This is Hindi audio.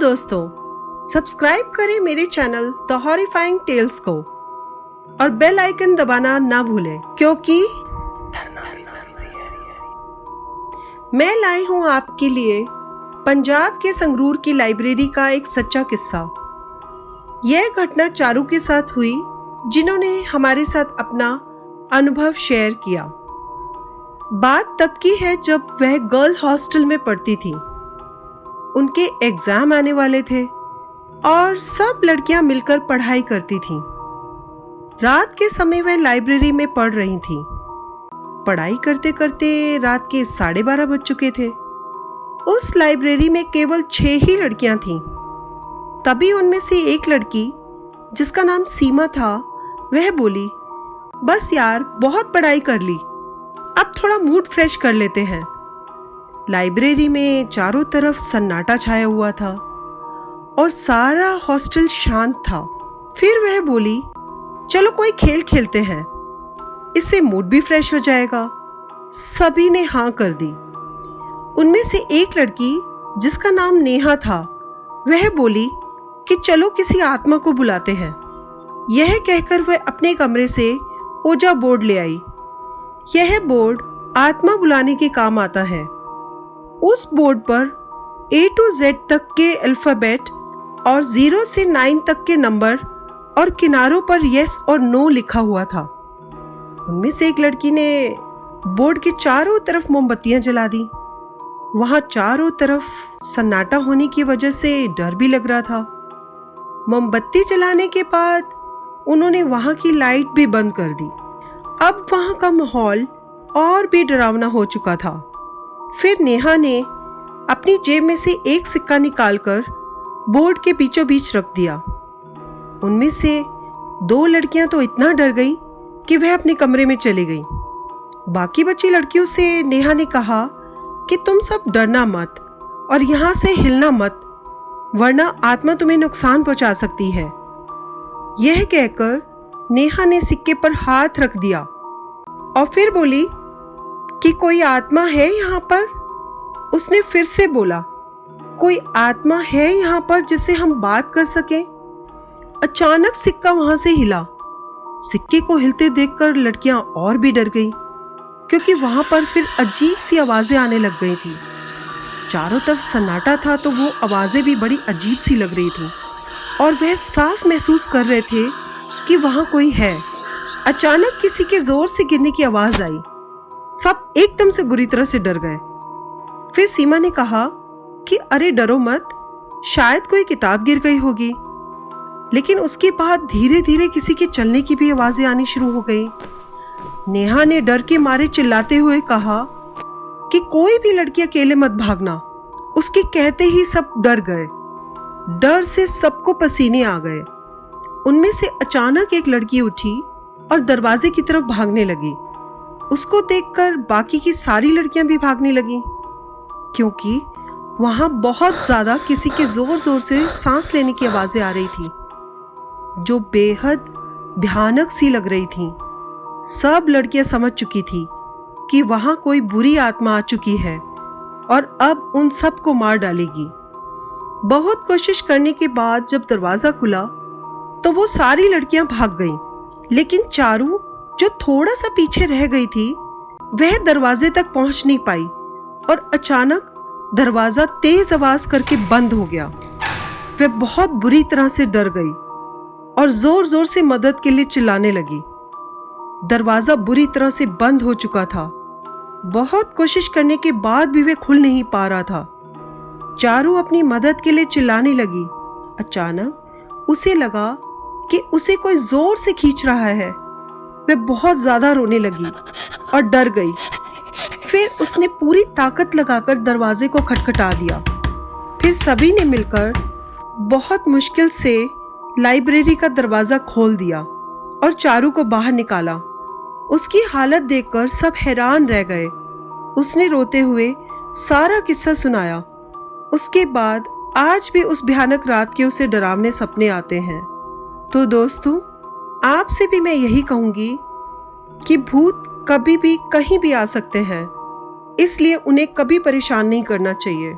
दोस्तों, सब्सक्राइब करें मेरे चैनल द हॉरिफाइंग टेल्स को और बेल आइकन दबाना ना भूलें, क्योंकि मैं लाई हूं आपके लिए पंजाब के संगरूर की लाइब्रेरी का एक सच्चा किस्सा। यह घटना चारू के साथ हुई, जिन्होंने हमारे साथ अपना अनुभव शेयर किया। बात तब की है जब वह गर्ल हॉस्टल में पढ़ती थी। उनके एग्जाम आने वाले थे और सब लड़कियां मिलकर पढ़ाई करती थीं। रात के समय वह लाइब्रेरी में पढ़ रही थीं। पढ़ाई करते करते रात के 12:30 बज चुके थे। उस लाइब्रेरी में केवल 6 ही लड़कियां थीं। तभी उनमें से एक लड़की, जिसका नाम सीमा था, वह बोली, बस यार, बहुत पढ़ाई कर ली, अब थोड़ा मूड फ्रेश कर लेते हैं। लाइब्रेरी में चारों तरफ सन्नाटा छाया हुआ था और सारा हॉस्टल शांत था। फिर वह बोली, चलो कोई खेल खेलते हैं, इससे मूड भी फ्रेश हो जाएगा। सभी ने हाँ कर दी। उनमें से एक लड़की, जिसका नाम नेहा था, वह बोली कि चलो किसी आत्मा को बुलाते हैं। यह कहकर वह अपने कमरे से ओजा बोर्ड ले आई। यह बोर्ड आत्मा बुलाने के काम आता है। उस बोर्ड पर A to Z तक के अल्फाबेट और 0 से 9 तक के नंबर और किनारों पर यस और नो लिखा हुआ था। उनमें से एक लड़की ने बोर्ड के चारों तरफ मोमबत्तियां जला दी। वहां चारों तरफ सन्नाटा होने की वजह से डर भी लग रहा था। मोमबत्ती जलाने के बाद उन्होंने वहां की लाइट भी बंद कर दी। अब वहां का माहौल और भी डरावना हो चुका था। फिर नेहा ने अपनी जेब में से एक सिक्का निकालकर बोर्ड के बीचों बीच रख दिया। उनमें से 2 लड़कियां तो इतना डर गई कि वह अपने कमरे में चली गई। बाकी बची लड़कियों से नेहा ने कहा कि तुम सब डरना मत और यहाँ से हिलना मत, वरना आत्मा तुम्हें नुकसान पहुंचा सकती है। यह कहकर नेहा ने सिक्के पर हाथ रख दिया और फिर बोली कि कोई आत्मा है यहाँ पर। उसने फिर से बोला, कोई आत्मा है यहाँ पर जिससे हम बात कर सकें। अचानक सिक्का वहां से हिला। सिक्के को हिलते देखकर लड़कियां और भी डर गईं, क्योंकि वहां पर फिर अजीब सी आवाजें आने लग गई थी। चारों तरफ सन्नाटा था तो वो आवाजें भी बड़ी अजीब सी लग रही थी और वह साफ महसूस कर रहे थे कि वहां कोई है। अचानक किसी के जोर से गिरने की आवाज आई। सब एकदम से बुरी तरह से डर गए। फिर सीमा ने कहा कि अरे डरो मत, शायद कोई किताब गिर गई होगी। लेकिन उसके बाद धीरे धीरे किसी के चलने की भी आवाजें आनी शुरू हो गई। नेहा ने डर के मारे चिल्लाते हुए कहा कि कोई भी लड़की अकेले मत भागना। उसके कहते ही सब डर गए। डर से सबको पसीने आ गए। उनमें से अचानक एक लड़की उठी और दरवाजे की तरफ भागने लगी। उसको देखकर बाकी की सारी लड़कियां भी भागने लगीं, क्योंकि वहां बहुत ज्यादा किसी के जोर जोर से सांस लेने की आवाजें आ रही थी, जो बेहद भयानक सी लग रही थी। सब लड़कियां समझ चुकी थी कि वहां कोई बुरी आत्मा आ चुकी है और अब उन सब को मार डालेगी। बहुत कोशिश करने के बाद जब दरवाजा खुला तो वो सारी लड़कियां भाग गईं, लेकिन चारू, जो थोड़ा सा पीछे रह गई थी, वह दरवाजे तक पहुंच नहीं पाई और अचानक दरवाजा तेज आवाज करके बंद हो गया। वह बहुत बुरी तरह से डर गई और जोर जोर से मदद के लिए चिल्लाने लगी। दरवाजा बुरी तरह से बंद हो चुका था। बहुत कोशिश करने के बाद भी वह खुल नहीं पा रहा था। चारू अपनी मदद के लिए चिल्लाने लगी। अचानक उसे लगा कि उसे कोई जोर से खींच रहा है। वह बहुत ज्यादा रोने लगी और डर गई। फिर उसने पूरी ताकत लगाकर दरवाजे को खटखटा दिया। फिर सभी ने मिलकर बहुत मुश्किल से लाइब्रेरी का दरवाजा खोल दिया और चारू को बाहर निकाला। उसकी हालत देखकर सब हैरान रह गए। उसने रोते हुए सारा किस्सा सुनाया। उसके बाद आज भी उस भयानक रात के उसे डरावने सपने आते हैं। तो दोस्तों, आपसे भी मैं यही कहूंगी कि भूत कभी भी कहीं भी आ सकते हैं, इसलिए उन्हें कभी परेशान नहीं करना चाहिए।